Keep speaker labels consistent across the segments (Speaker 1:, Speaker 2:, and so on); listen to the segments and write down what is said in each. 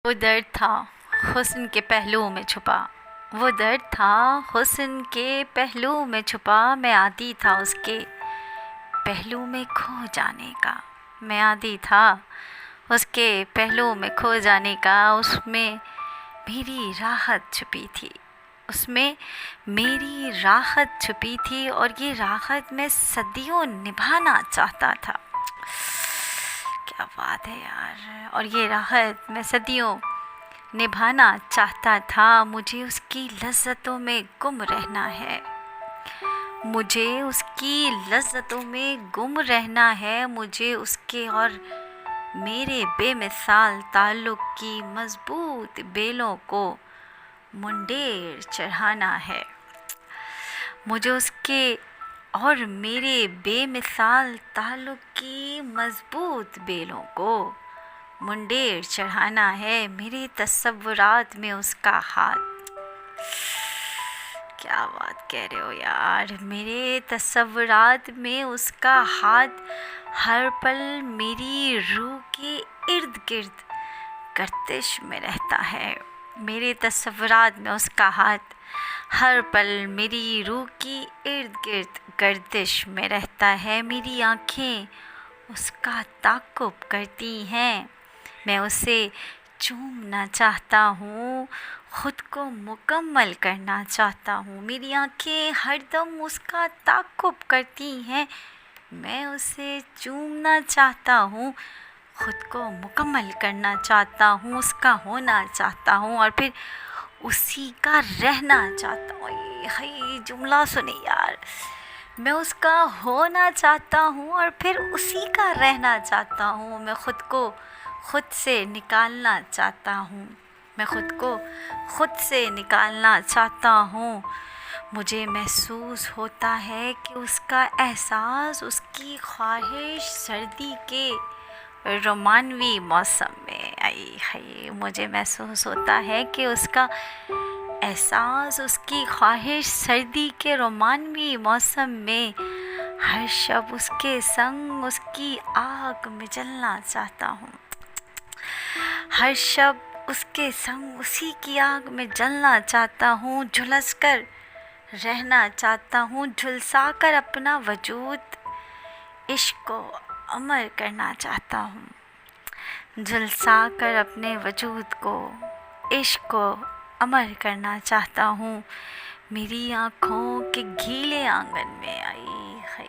Speaker 1: वो दर्द था हुस्न के पहलुओं में छुपा, वो दर्द था हुस्न के पहलुओं में छुपा। मैं आदी था उसके पहलू में खो जाने का, मैं आदी था उसके पहलू में खो जाने का। उसमें मेरी राहत छुपी थी, उसमें मेरी राहत छुपी थी, और ये राहत मैं सदियों निभाना चाहता था। क्या बात है यार। और ये राहत मैं सदियों निभाना चाहता था। मुझे उसकी लज़्ज़तों में गुम रहना है, मुझे उसकी लज़्ज़तों में गुम रहना है। मुझे उसके और मेरे बेमिसाल ताल्लुक़ की मज़बूत बेलों को मुंडेर चढ़ाना है। मुझे उसके और मेरे बेमिसाल ताल्लुक़ की मज़बूत बेलों को मुंडेर चढ़ाना है। मेरे तसव्वुरात में उसका हाथ, क्या बात कह रहे हो यार। मेरे तसव्वुरात में उसका हाथ हर पल मेरी रूह के इर्द गिर्द गर्दिश में रहता है। मेरे तसव्वुरात में उसका हाथ हर पल मेरी रूह की इर्द गिर्द गर्दिश में रहता है। मेरी आँखें उसका ताक़ुब करती हैं, मैं उसे चूमना चाहता हूँ, ख़ुद को मुकम्मल करना चाहता हूँ। मेरी आँखें हरदम उसका ताक़ुब करती हैं, मैं उसे चूमना चाहता हूँ, ख़ुद को मुकम्मल करना चाहता हूँ, उसका होना चाहता हूँ और फिर उसी का रहना चाहता हूँ। ये जुमला सुने यार। मैं उसका होना चाहता हूँ और फिर उसी का रहना चाहता हूँ। मैं ख़ुद को ख़ुद से निकालना चाहता हूँ, मैं ख़ुद को ख़ुद से निकालना चाहता हूँ। मुझे महसूस होता है कि उसका एहसास, उसकी ख्वाहिश सर्दी के रोमानवी मौसम में आई है। मुझे महसूस होता है कि उसका एहसास, उसकी ख्वाहिश सर्दी के रोमानवी मौसम में हर शब उसके संग उसकी आग में जलना चाहता हूँ। हर शब उसके संग उसी की आग में जलना चाहता हूँ, झुलस कर रहना चाहता हूँ, झुलसा कर अपना वजूद इश्क को अमर करना चाहता हूँ, झुलसा कर अपने वजूद को इश्क को अमर करना चाहता हूँ। मेरी आँखों के गीले आंगन में आई है,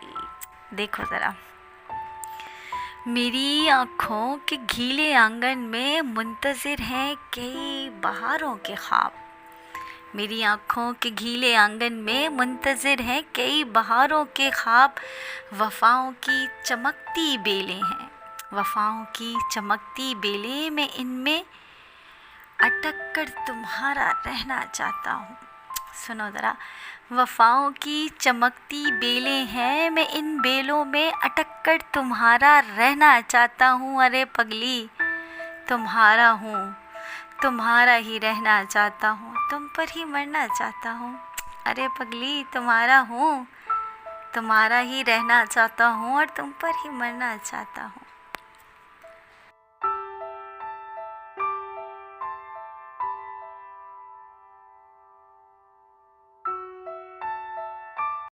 Speaker 1: देखो ज़रा, मेरी आँखों के गीले आंगन में मुंतज़िर हैं कई बहारों के ख्वाब। मेरी आँखों के गीले आंगन में मुंतज़िर हैं कई बहारों के ख्वाब। वफ़ाओं की चमकती बेलें हैं, वफ़ाओं की चमकती बेलें, मैं इनमें अटक कर तुम्हारा रहना चाहता हूँ। सुनो ज़रा, वफ़ाओं की चमकती बेलें हैं, मैं इन बेलों में अटक कर तुम्हारा रहना चाहता हूँ। अरे पगली तुम्हारा हूँ, तुम्हारा ही रहना चाहता हूँ, तुम पर ही मरना चाहता हूँ। अरे पगली तुम्हारा हूँ, तुम्हारा ही रहना चाहता हूँ और तुम पर ही मरना चाहता हूँ।